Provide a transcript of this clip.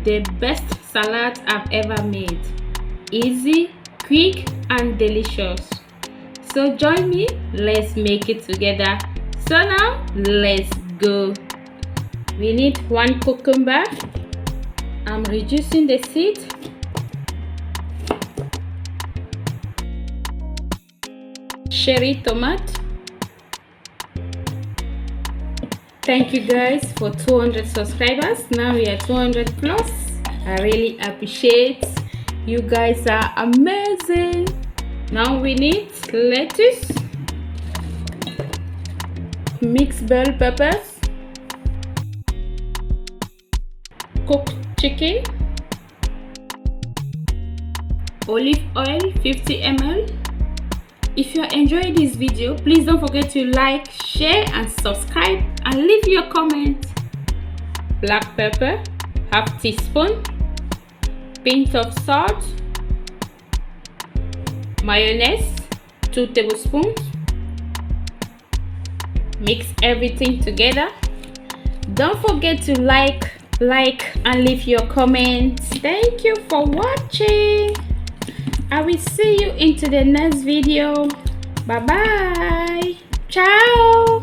the best salad I've ever made. Easy, quick and delicious. So join me, let's make it together. So now let's go. We need 1 cucumber. I'm reducing the seed. Cherry tomato. Thank you guys for 200 subscribers. Now we are 200 plus. I really appreciate you guys, are amazing. Now we need lettuce, mixed bell peppers, cooked chicken, olive oil 50 ml. If you're enjoying this video, please don't forget to like, share and subscribe and leave your comment. Black pepper, half teaspoon, pinch of salt, mayonnaise 2 tablespoons. Mix everything together. Don't forget to like and leave your comments. Thank you for watching. I will see you into the next video. Bye bye. Ciao.